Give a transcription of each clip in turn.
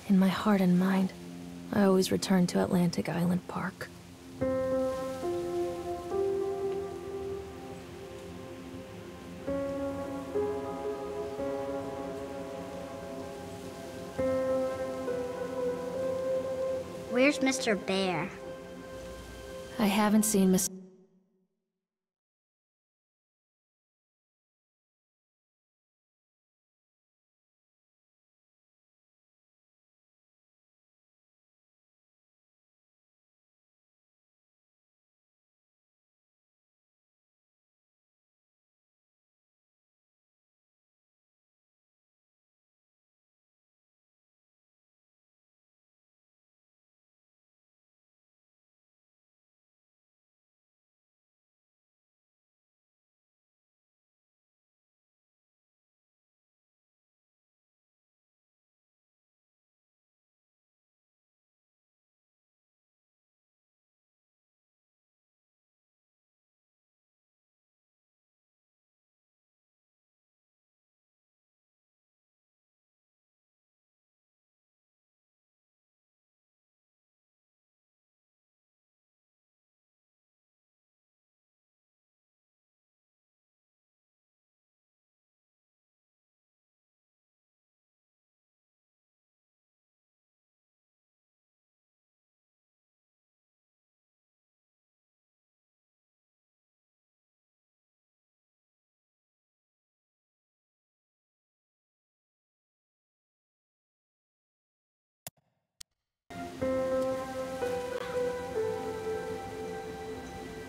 In my heart and mind, I always return to Atlantic Island Park. Where's Mr. Bear? I haven't seen Miss...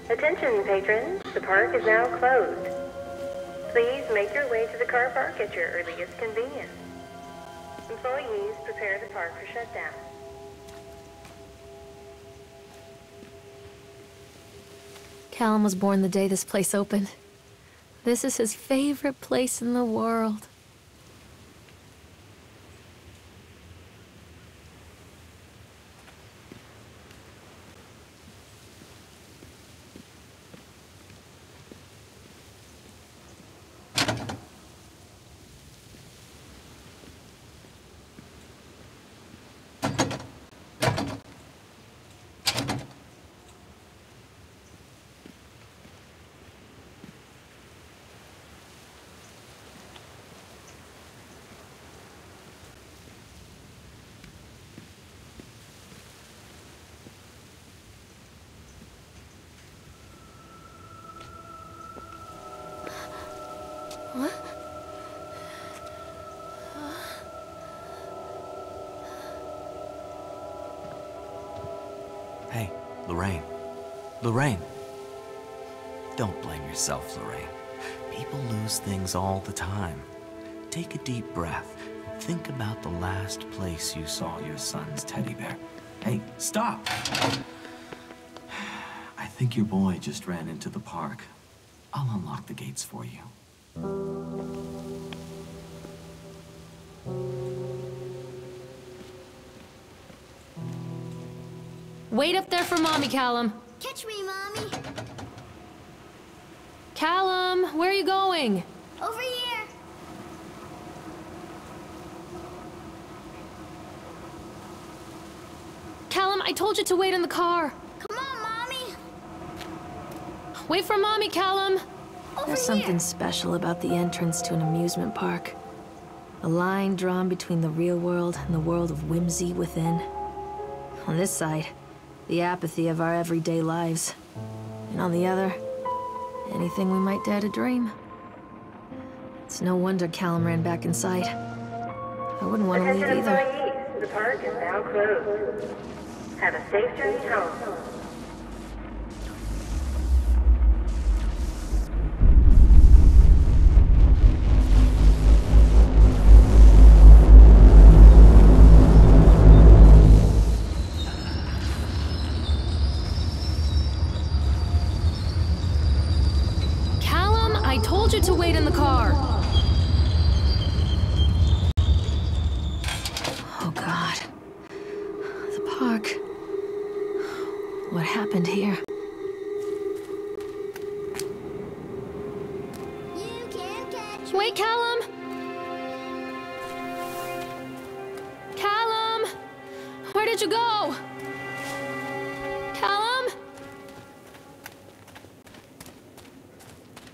Attention patrons, the park is now closed. Please make your way to the car park at your earliest convenience. Employees prepare the park for shutdown. Callum was born the day this place opened. This is his favorite place in the world. What? Hey, Lorraine. Lorraine. Don't blame yourself, Lorraine. People lose things all the time. Take a deep breath and think about the last place you saw your son's teddy bear. Hey, stop! I think your boy just ran into the park. I'll unlock the gates for you. Wait up there for Mommy, Callum. Catch me, Mommy. Callum, where are you going? Over here. Callum, I told you to wait in the car. Come on, Mommy. Wait for Mommy, Callum. There's here. something special about the entrance to an amusement park. A line drawn between the real world and the world of whimsy within. On this side, the apathy of our everyday lives. And on the other, anything we might dare to dream. It's no wonder Callum ran back inside. I wouldn't want to leave Attention either. employees, the park is now closed. Have a safe journey home. I told you to wait in the car. Oh, God. The park. What happened here? You can catch me. Wait, Callum! Callum! did you go? Callum?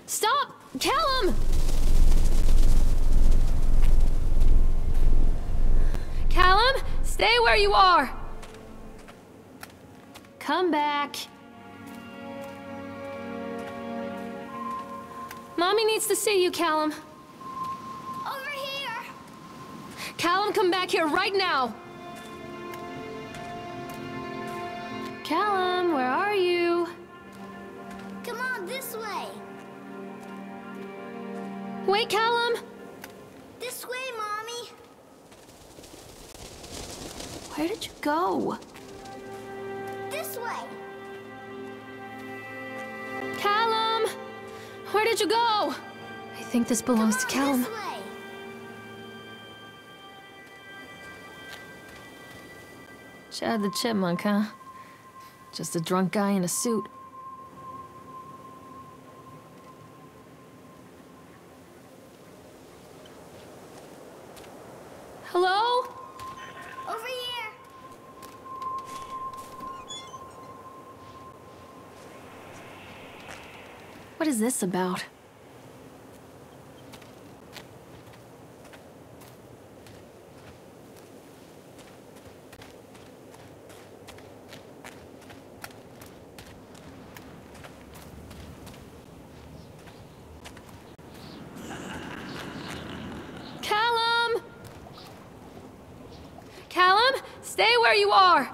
Stop! Callum! Callum, stay where you are! Come back. Mommy needs to see you, Callum. Over here! Callum, come back here right now! Callum, where are you? Come on, this way! Wait, Callum! This way, Mommy! Where did you go? This way! Callum! Where did you go? I think this belongs to Come on, Callum. this way! Chad the Chipmunk, huh? Just a drunk guy in a suit. Hello? Over here! What is this about? Callum! Callum, stay where you are!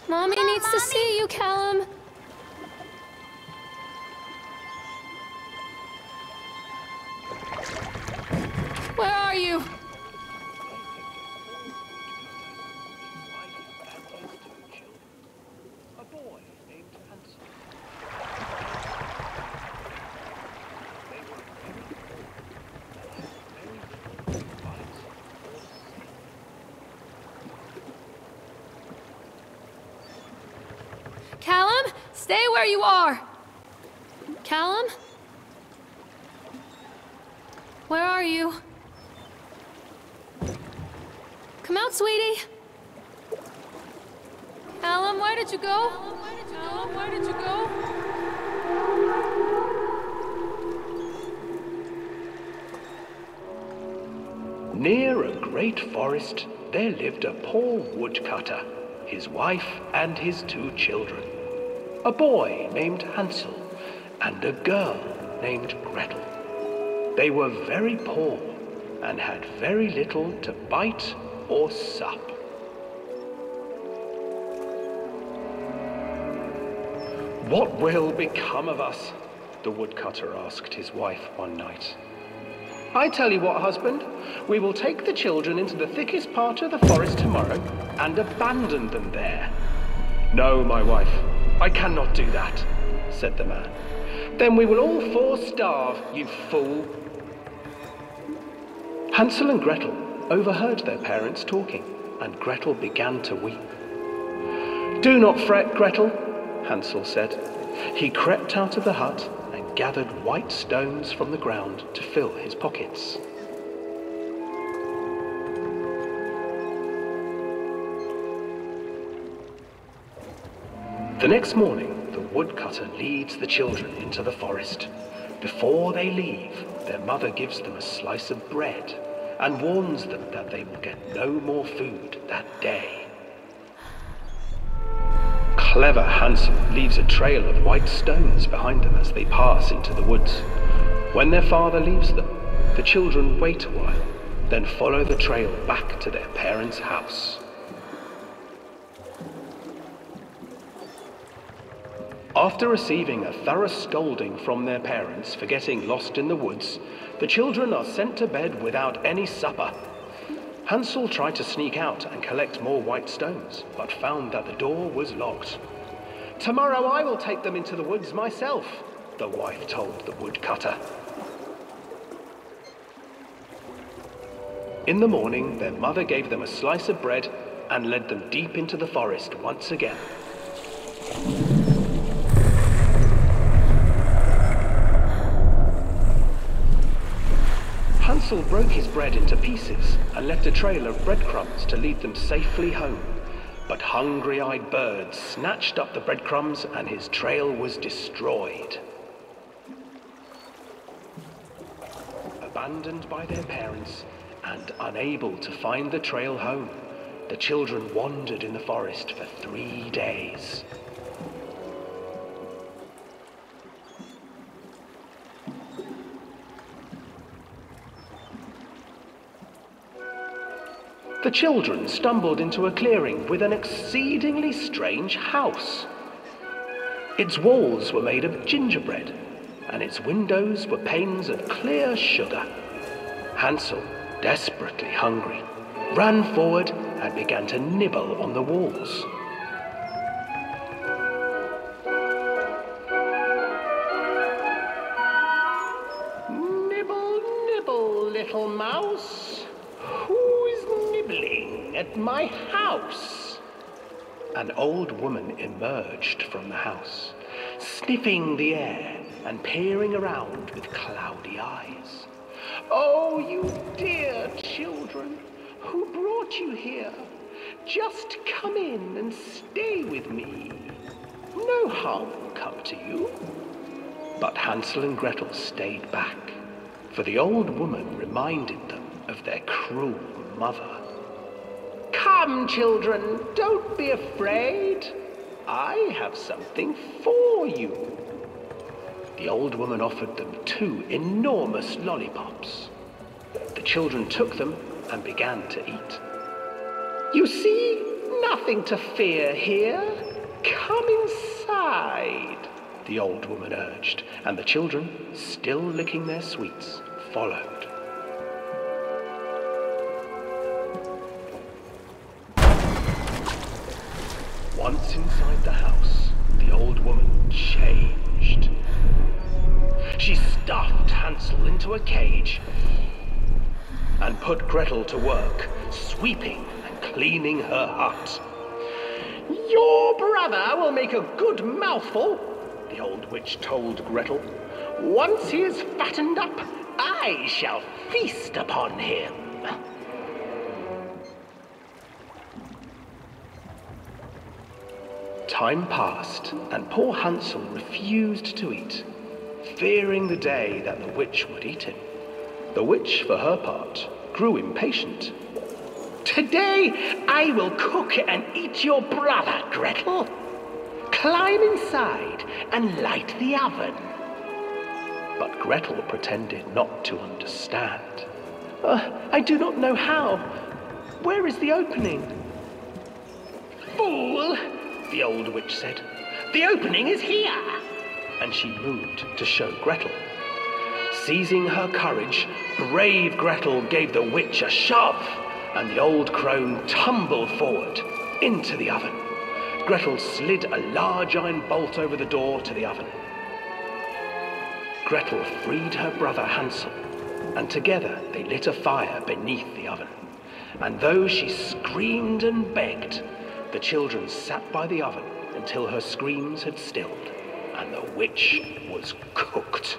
Mommy needs to see you, Callum. Where are you? A boy named Hansel. They were very bites. Callum, stay where you are. Callum? Where are you? Come out, sweetie. Callum, where did you go? Callum, where did you go? Near a great forest, there lived a poor woodcutter, his wife and his 2 children. A boy named Hansel and a girl named Gretel. They were very poor and had very little to bite or sup. What will become of us? The woodcutter asked his wife one night. I tell you what, husband, we will take the children into the thickest part of the forest tomorrow and abandon them there. No, my wife, I cannot do that, said the man. Then we will all 4 starve, you fool. Hansel and Gretel overheard their parents talking, and Gretel began to weep. Do not fret, Gretel, Hansel said. He crept out of the hut and gathered white stones from the ground to fill his pockets. The next morning, the woodcutter leads the children into the forest. Before they leave, their mother gives them a slice of bread and warns them that they will get no more food that day. Clever Hansel leaves a trail of white stones behind them as they pass into the woods. When their father leaves them, the children wait a while, then follow the trail back to their parents' house. After receiving a thorough scolding from their parents for getting lost in the woods, the children are sent to bed without any supper. Hansel tried to sneak out and collect more white stones, but found that the door was locked. "Tomorrow I will take them into the woods myself," the wife told the woodcutter. In the morning, their mother gave them a slice of bread and led them deep into the forest once again. Hansel broke his bread into pieces and left a trail of breadcrumbs to lead them safely home. But hungry-eyed birds snatched up the breadcrumbs and his trail was destroyed. Abandoned by their parents and unable to find the trail home, the children wandered in the forest for 3 days. The children stumbled into a clearing with an exceedingly strange house. Its walls were made of gingerbread, and its windows were panes of clear sugar. Hansel, desperately hungry, ran forward and began to nibble on the walls. "Nibble, nibble, little mouse. Who's nibbling at my house?" An old woman emerged from the house, sniffing the air and peering around with cloudy eyes. "Oh, you dear children, who brought you here? Just come in and stay with me. No harm will come to you." But Hansel and Gretel stayed back, for the old woman reminded them of their cruel mother. "Come, children, don't be afraid. I have something for you." The old woman offered them 2 enormous lollipops. The children took them and began to eat. "You see, nothing to fear here. Come inside," the old woman urged, and the children, still licking their sweets, followed. Once inside the house, the old woman changed. She stuffed Hansel into a cage and put Gretel to work, sweeping and cleaning her hut. "Your brother will make a good mouthful," the old witch told Gretel. "Once he is fattened up, I shall feast upon him." Time passed, and poor Hansel refused to eat, fearing the day that the witch would eat him. The witch, for her part, grew impatient. "Today I will cook and eat your brother, Gretel. Climb inside and light the oven." But Gretel pretended not to understand. I do not know how. Where is the opening?" "Fool!" the old witch said. "The opening is here." And she moved to show Gretel. Seizing her courage, brave Gretel gave the witch a shove, and the old crone tumbled forward into the oven. Gretel slid a large iron bolt over the door to the oven. Gretel freed her brother Hansel, and together they lit a fire beneath the oven. And though she screamed and begged, the children sat by the oven, until her screams had stilled and the witch was cooked.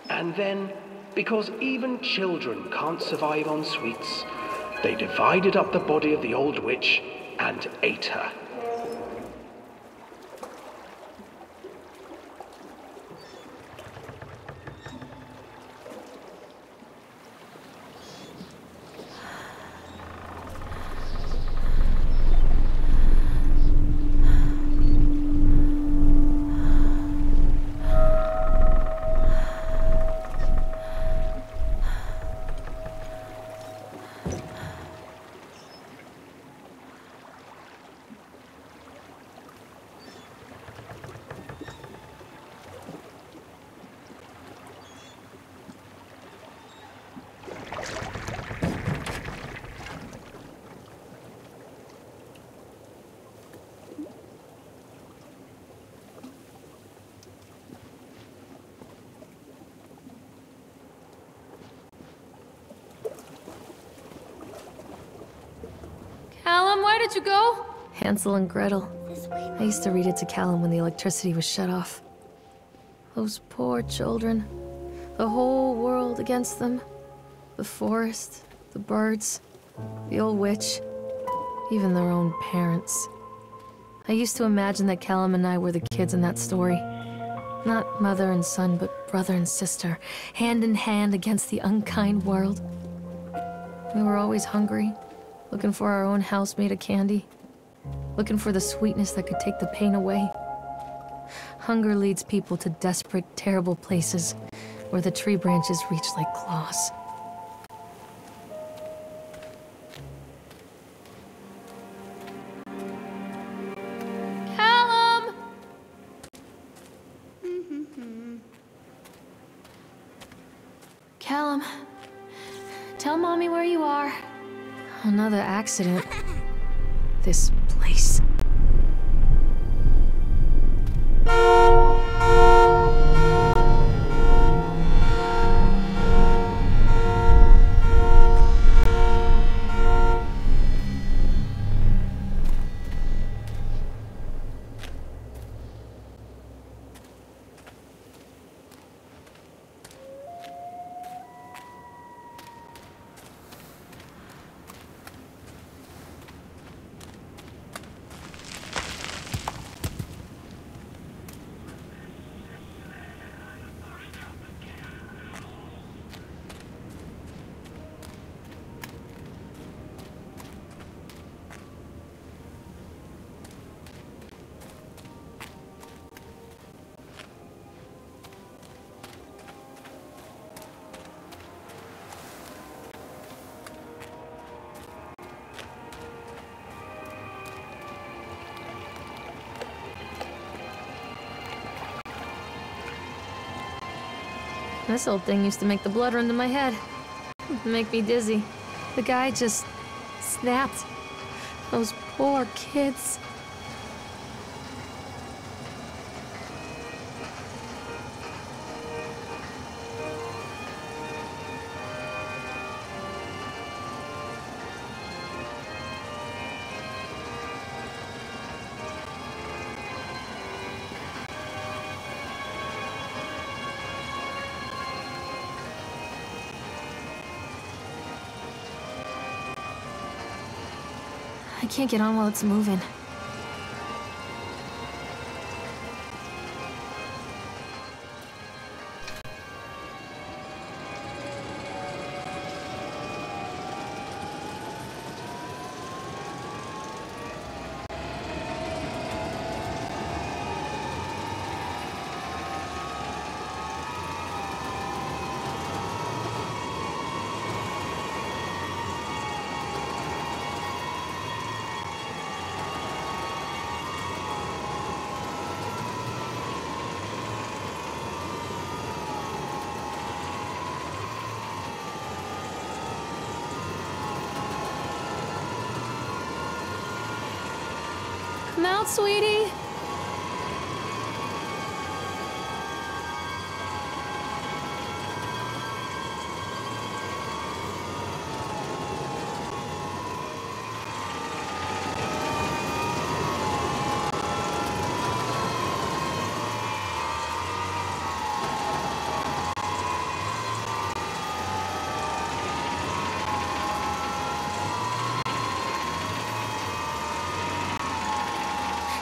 And then, because even children can't survive on sweets, they divided up the body of the old witch and ate her. Callum, where did you go? Hansel and Gretel. This way, I used to read it to Callum when the electricity was shut off. Those poor children. The whole world against them. The forest, the birds, the old witch, even their own parents. I used to imagine that Callum and I were the kids in that story. Not mother and son, but brother and sister, hand in hand against the unkind world. We were always hungry, looking for our own house made of candy, looking for the sweetness that could take the pain away. Hunger leads people to desperate, terrible places where the tree branches reach like claws. Callum! Callum, tell Mommy where you are. Another accident. This place. This old thing used to make the blood run to my head. Make me dizzy. The guy just snapped. Those poor kids. I can't get on while it's moving. Come out, sweetie.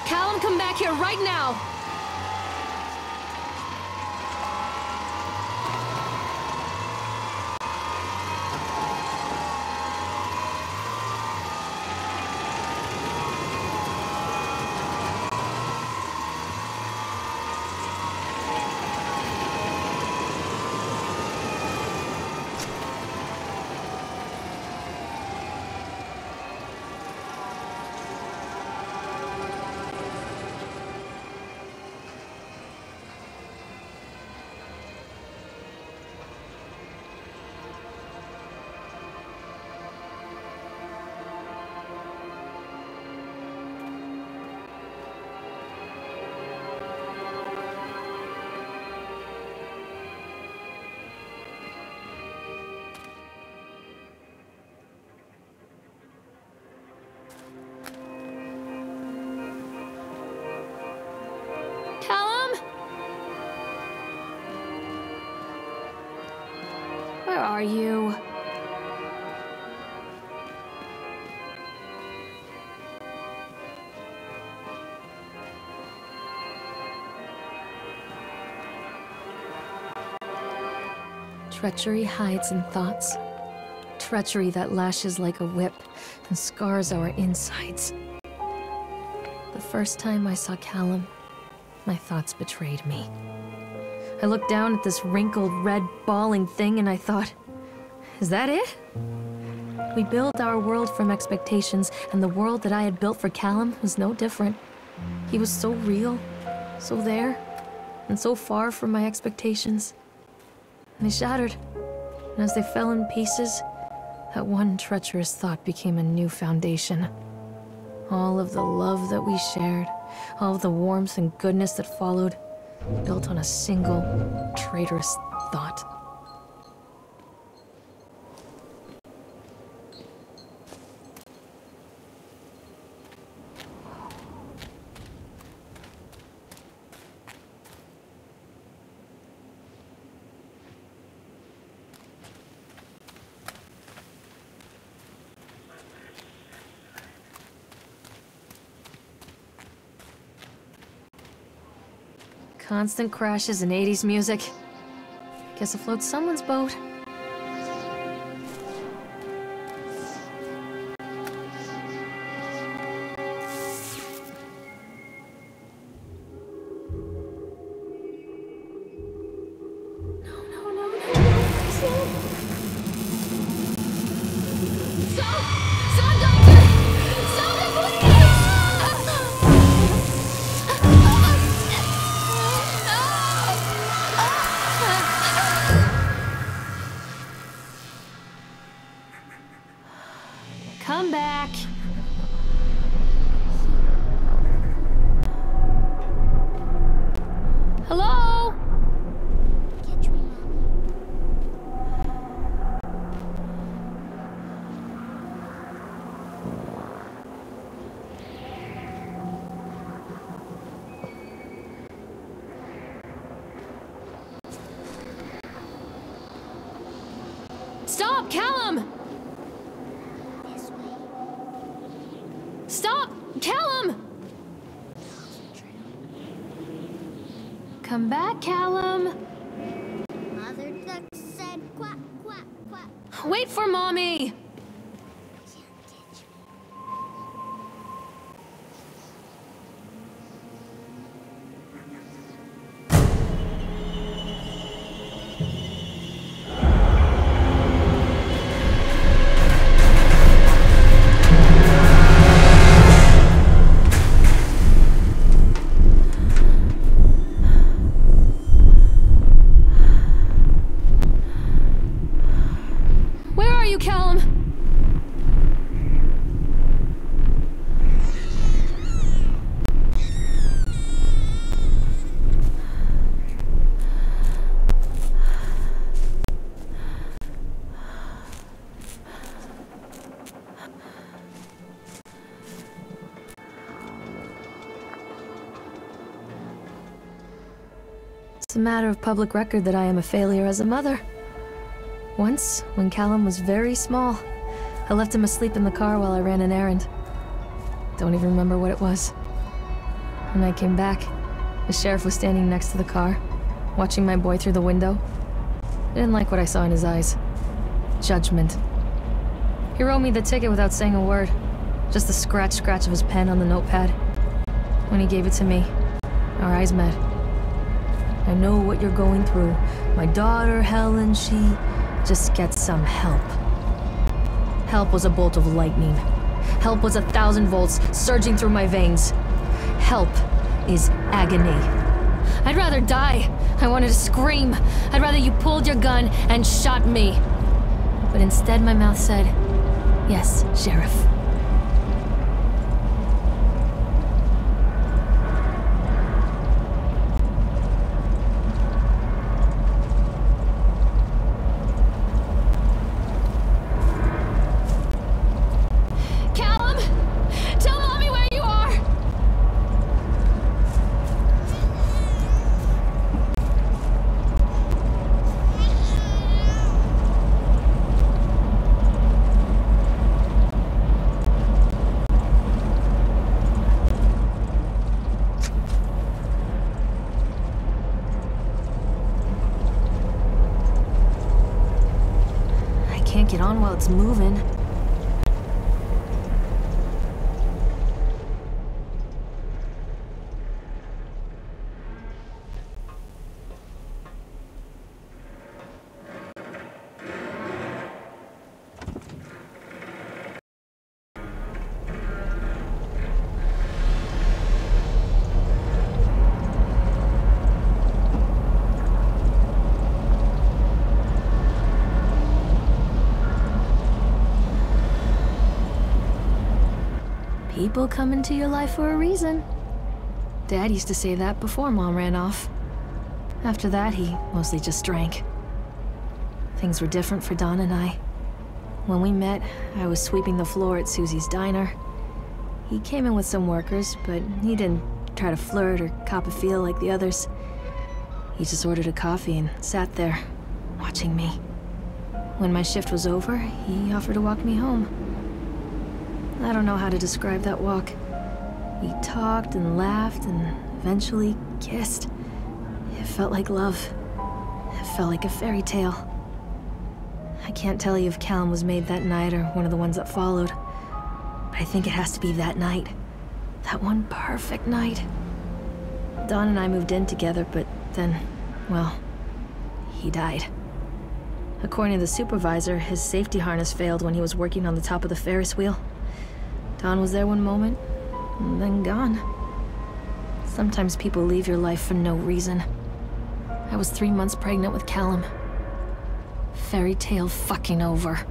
Callum, come back here right now! Where are you? Treachery hides in thoughts. Treachery that lashes like a whip and scars our insides. The first time I saw Callum, my thoughts betrayed me. I looked down at this wrinkled, red, bawling thing and I thought, is that it? We built our world from expectations, and the world that I had built for Callum was no different. He was so real, so there, and so far from my expectations. And they shattered, and as they fell in pieces, that one treacherous thought became a new foundation. All of the love that we shared, all of the warmth and goodness that followed, built on a single, traitorous thought. Constant crashes and 80s music. Guess it floats someone's boat. Come back. Hello? Catch me, Mommy. Stop, Callum! This way. Stop! Callum! Come back, Callum! Mother duck said quack, quack, quack. Wait for Mommy! Can't catch me. Where are you, Callum? It's a matter of public record that I am a failure as a mother. Once, when Callum was very small, I left him asleep in the car while I ran an errand. Don't even remember what it was. When I came back, the sheriff was standing next to the car, watching my boy through the window. I didn't like what I saw in his eyes. Judgment. He wrote me the ticket without saying a word. Just the scratch of his pen on the notepad. When he gave it to me, our eyes met. I know what you're going through. My daughter, Helen, she just gets some help. Help was a bolt of lightning. Help was 1,000 volts surging through my veins. Help is agony. I'd rather die. I wanted to scream. I'd rather you pulled your gun and shot me. But instead my mouth said, "Yes, Sheriff." Can't get on while it's moving. People come into your life for a reason. Dad used to say that before Mom ran off. After that, he mostly just drank. Things were different for Don and I. When we met, I was sweeping the floor at Susie's diner. He came in with some workers, but he didn't try to flirt or cop a feel like the others. He just ordered a coffee and sat there, watching me. When my shift was over, he offered to walk me home. I don't know how to describe that walk. We talked and laughed and eventually kissed. It felt like love. It felt like a fairy tale. I can't tell you if Callum was made that night or one of the ones that followed, but I think it has to be that night. That one perfect night. Don and I moved in together, but then, well, he died. According to the supervisor, his safety harness failed when he was working on the top of the Ferris wheel. Don was there one moment, and then gone. Sometimes people leave your life for no reason. I was 3 months pregnant with Callum. Fairy tale fucking over.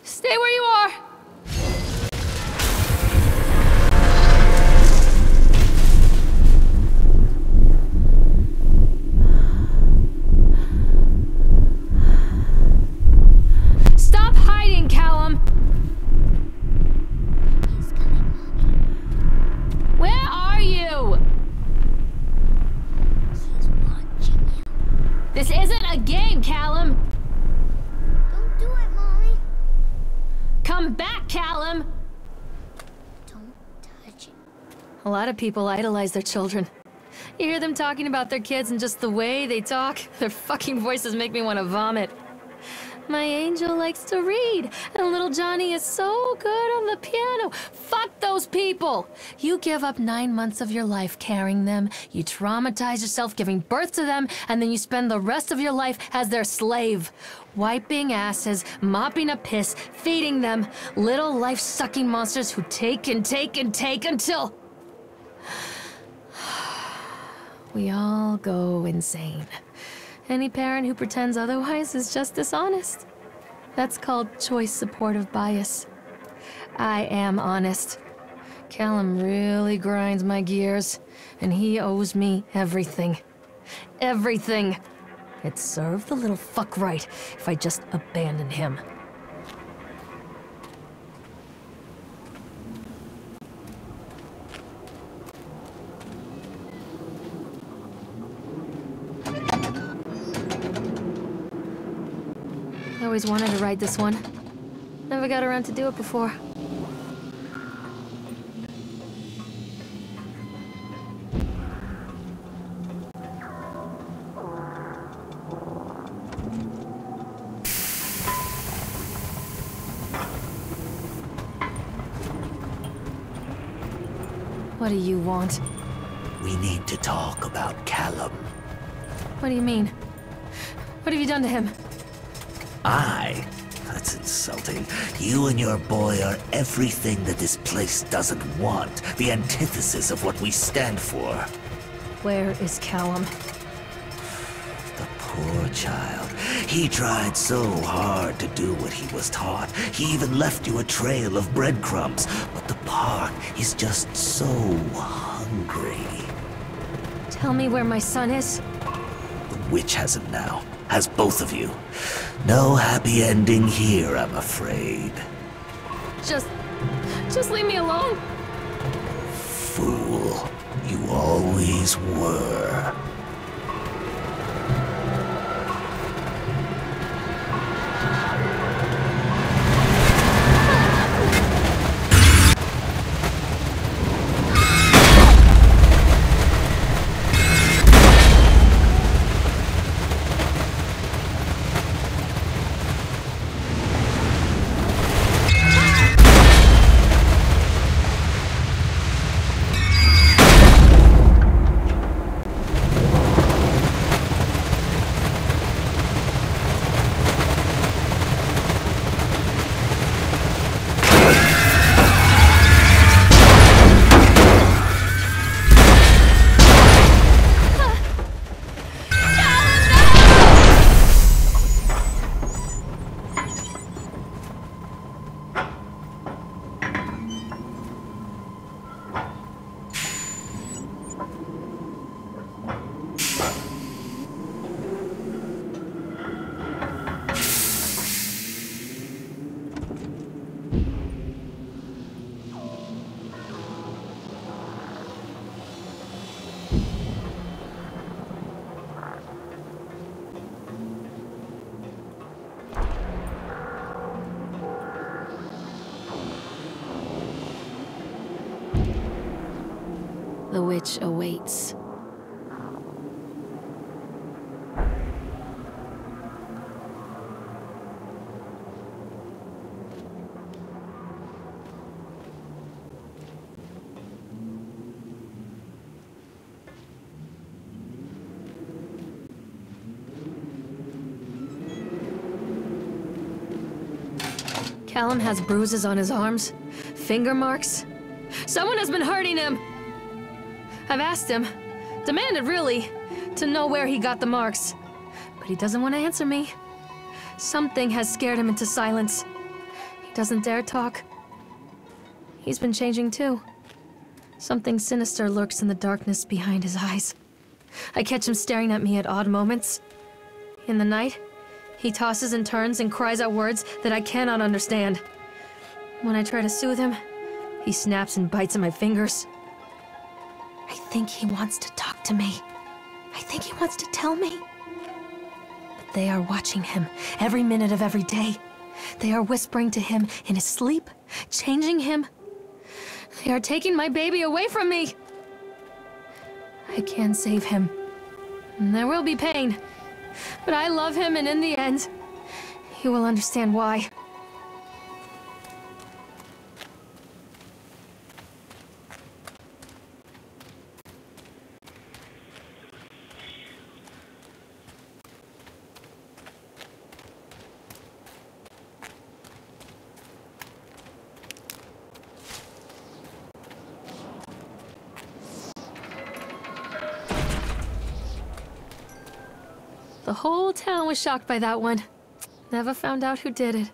Stay where you are! Stop hiding, Callum! He's coming, Mommy. Where are you? He's watching you. This isn't a game, Callum! Don't do it, Mommy. Come back, Callum! Don't touch it. A lot of people idolize their children. You hear them talking about their kids and just the way they talk, their fucking voices make me want to vomit. My angel likes to read, and little Johnny is so good on the piano. Fuck those people! You give up 9 months of your life carrying them, you traumatize yourself giving birth to them, and then you spend the rest of your life as their slave. Wiping asses, mopping up piss, feeding them. Little life-sucking monsters who take and take and take until... we all go insane. Any parent who pretends otherwise is just dishonest. That's called choice supportive bias. I am honest. Callum really grinds my gears, and he owes me everything. Everything. It'd serve the little fuck right if I just abandoned him. I always wanted to ride this one. Never got around to do it before. What do you want? We need to talk about Callum. What do you mean? What have you done to him? That's insulting. You and your boy are everything that this place doesn't want. The antithesis of what we stand for. Where is Callum? The poor child. He tried so hard to do what he was taught. He even left you a trail of breadcrumbs. But the park is just so hungry. Tell me where my son is. The witch has him now. Has both of you. No happy ending here, I'm afraid. Just leave me alone. Fool. You always were. The witch awaits. Callum has bruises on his arms, finger marks. Someone has been hurting him! I've asked him, demanded really, to know where he got the marks. But he doesn't want to answer me. Something has scared him into silence. doesn't dare talk. He's been changing too. Something sinister lurks in the darkness behind his eyes. I catch him staring at me at odd moments. In the night, he tosses and turns and cries out words that I cannot understand. When I try to soothe him, he snaps and bites at my fingers. I think he wants to talk to me. I think he wants to tell me. But they are watching him every minute of every day. They are whispering to him in his sleep, changing him. They are taking my baby away from me. I can save him. And there will be pain. But I love him, and in the end, he will understand why. The whole town was shocked by that one. Never found out who did it.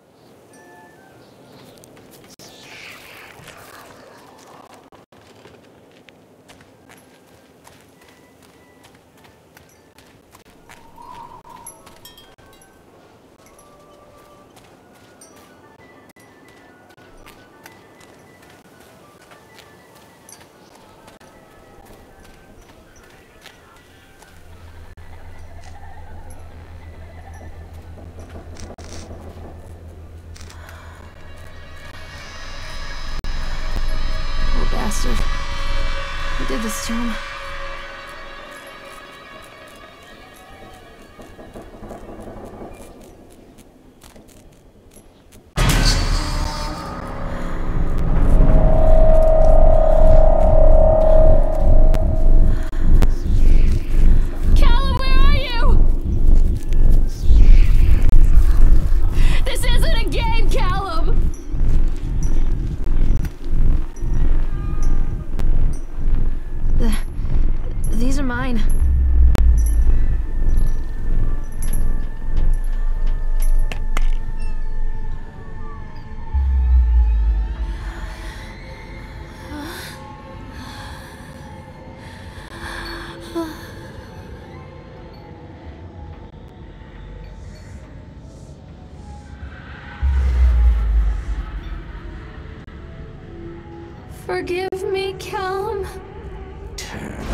Bastard. Who did this to him? Callum, where are you? This isn't a game, Callum! These are mine. Forgive me, Callum. Turn.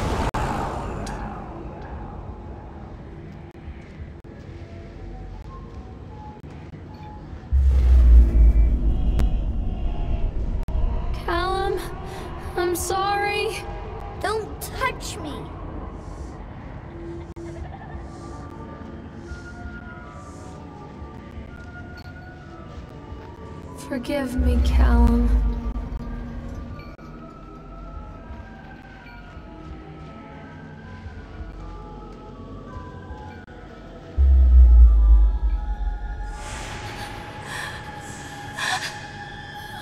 Callum, I'm sorry. Don't touch me. Forgive me, Callum.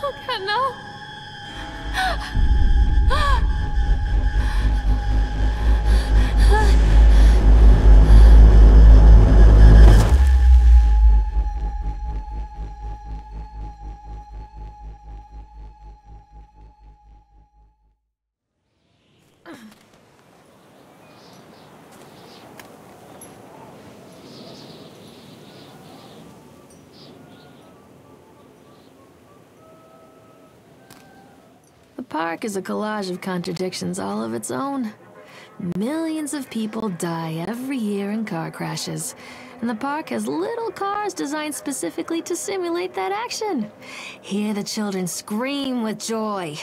Oh God, no. The park is a collage of contradictions all of its own. Millions of people die every year in car crashes, and the park has little cars designed specifically to simulate that action. Hear the children scream with joy.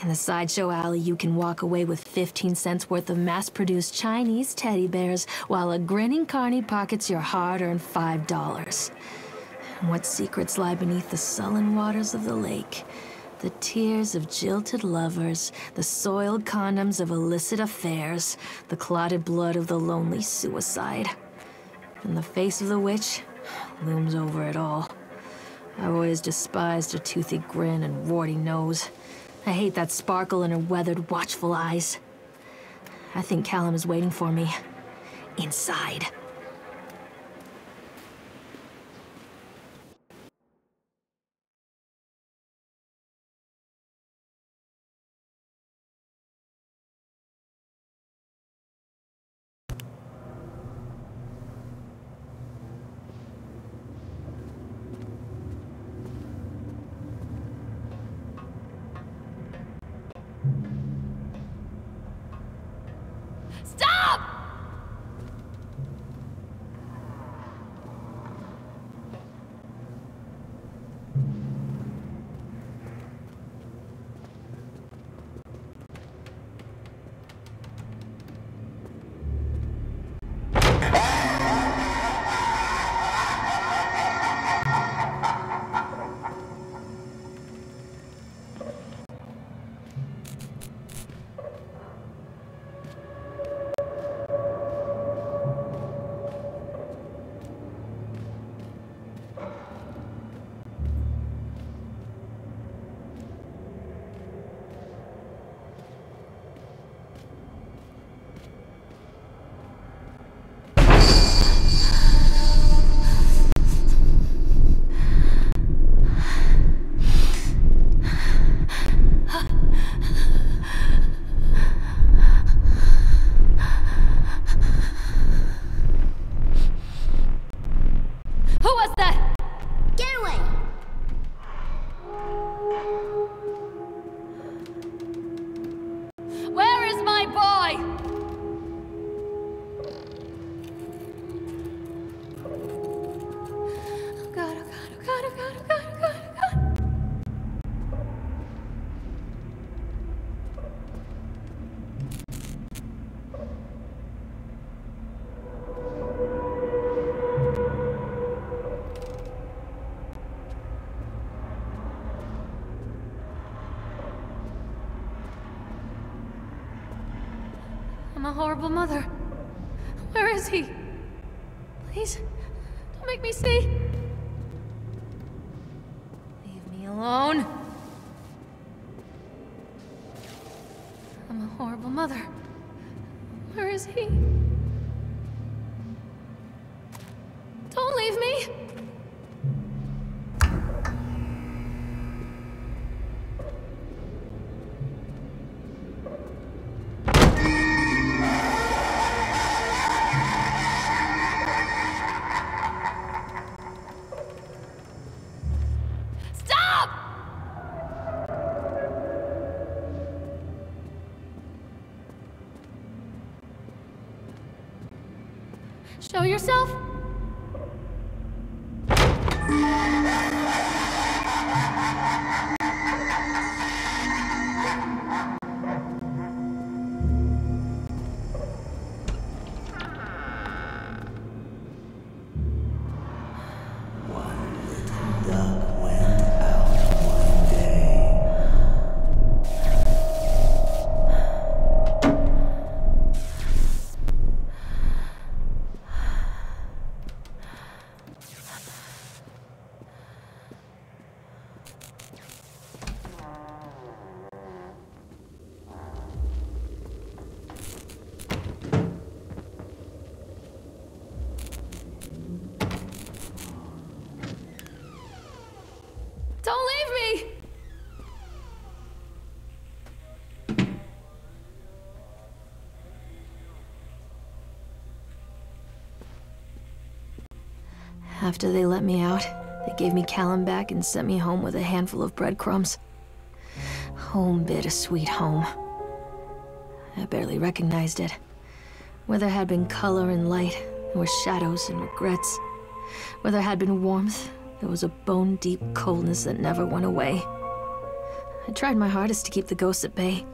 In the sideshow alley, you can walk away with 15 cents worth of mass-produced Chinese teddy bears while a grinning carny pockets your hard-earned $5. And what secrets lie beneath the sullen waters of the lake? The tears of jilted lovers, the soiled condoms of illicit affairs, the clotted blood of the lonely suicide. And the face of the witch looms over it all. I've always despised her toothy grin and warty nose. I hate that sparkle in her weathered, watchful eyes. I think Callum is waiting for me. Inside. I'm a horrible mother. Where is he? Please, don't make me see. Leave me alone. I'm a horrible mother. Where is he? Don't leave me! Stop! Show yourself? Don't leave me! After they let me out, they gave me Callum back and sent me home with a handful of breadcrumbs. Home, bittersweet home. I barely recognized it. Where there had been color and light, there were shadows and regrets. Where there had been warmth, there was a bone-deep coldness that never went away. I tried my hardest to keep the ghosts at bay.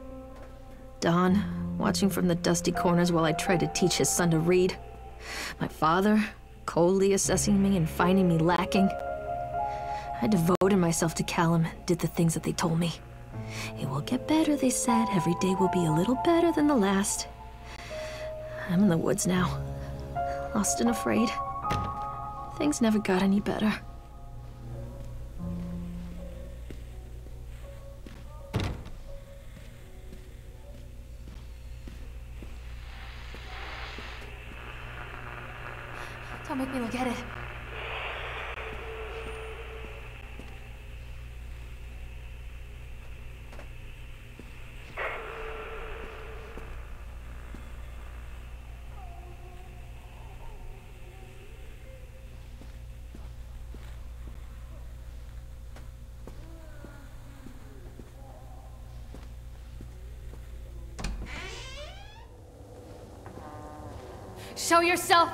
Don, watching from the dusty corners while I tried to teach his son to read. My father, coldly assessing me and finding me lacking. I devoted myself to Callum and did the things that they told me. It will get better, they said. Every day will be a little better than the last. I'm in the woods now, lost and afraid. Things never got any better. Don't make me look at it. Show yourself!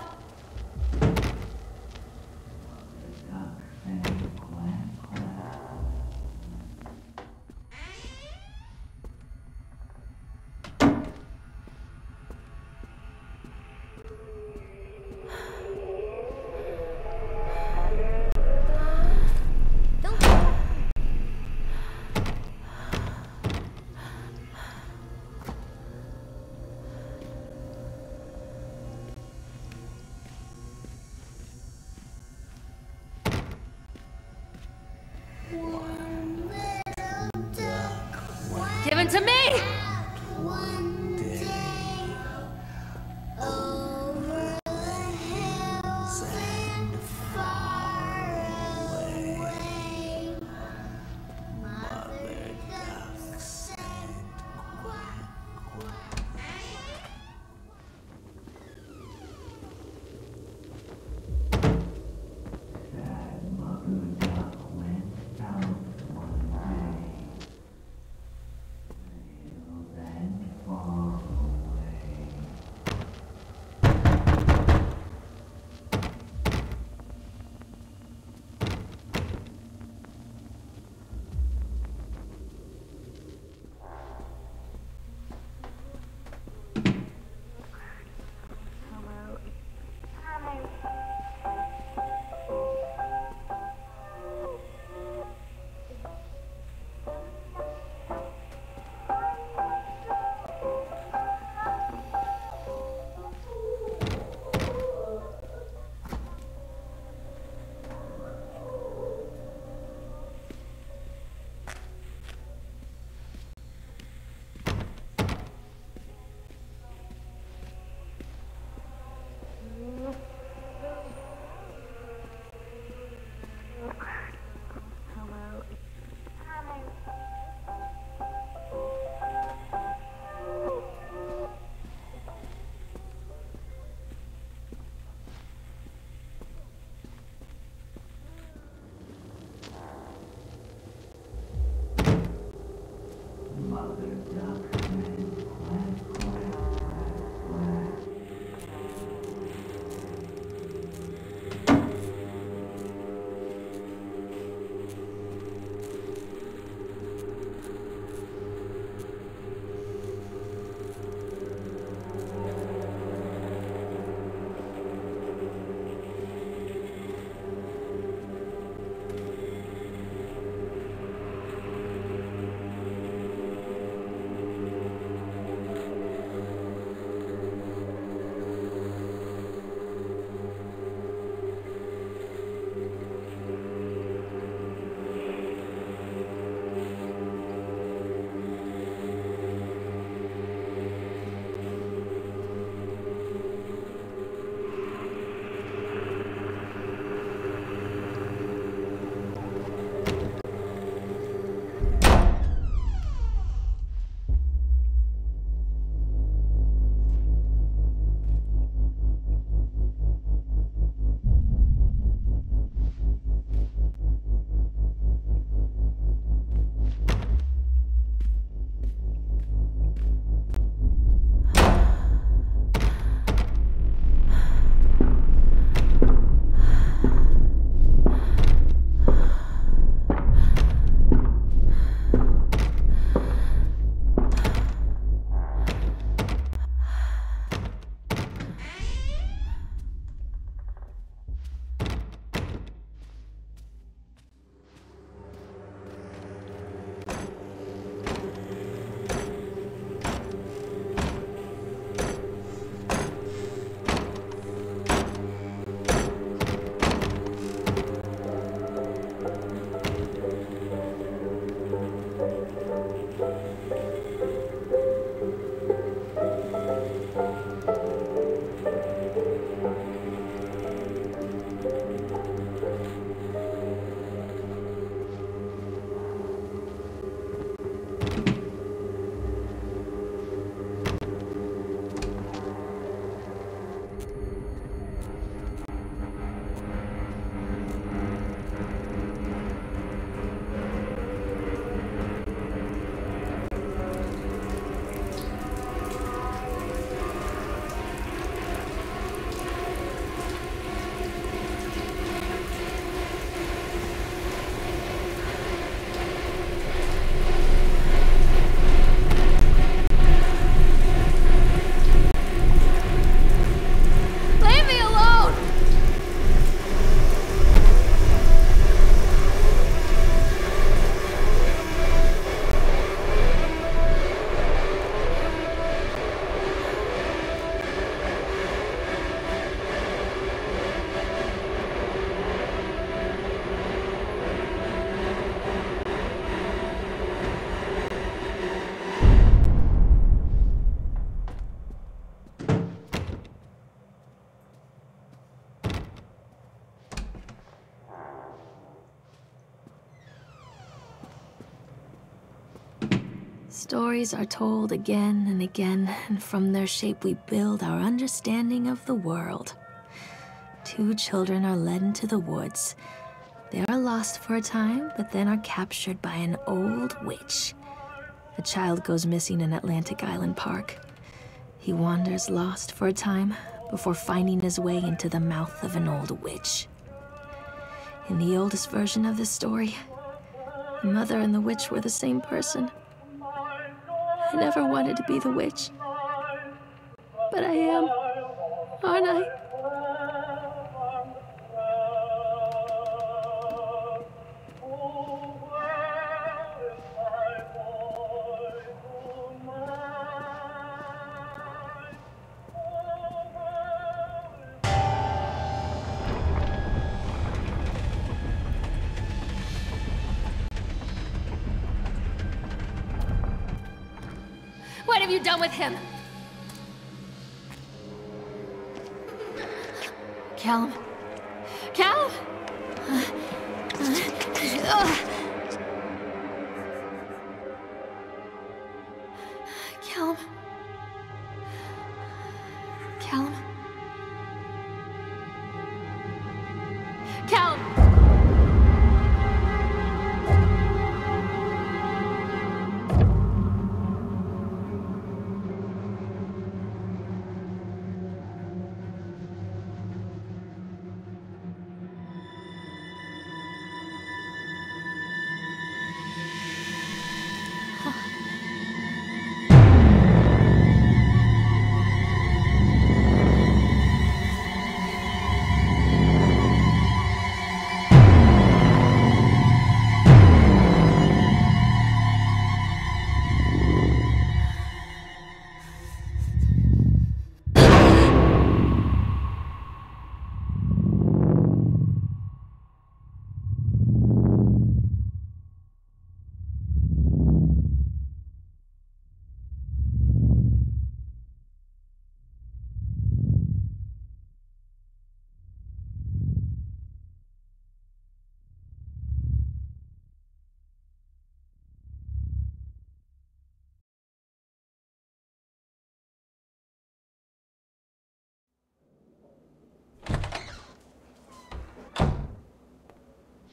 Given to me! One day, over the hills and far away, mother duck said quack, quack. That mother duck went out one day. Stories are told again and again, and from their shape we build our understanding of the world. Two children are led into the woods. They are lost for a time, but then are captured by an old witch. The child goes missing in Atlantic Island Park. He wanders lost for a time before finding his way into the mouth of an old witch. In the oldest version of this story, the mother and the witch were the same person. I never wanted to be the witch, but I am, aren't I? What have you done with him? Callum? Callum? Callum? Callum? Callum!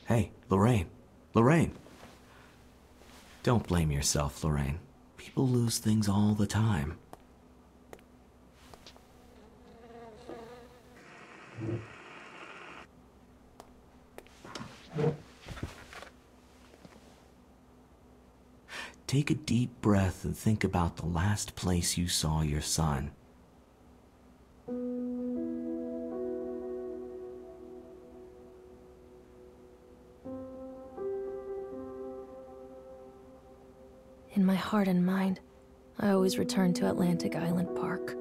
Hey, Lorraine. Lorraine. Don't blame yourself, Lorraine. People lose things all the time. Take a deep breath and think about the last place you saw your son. In my heart and mind, I always return to Atlantic Island Park.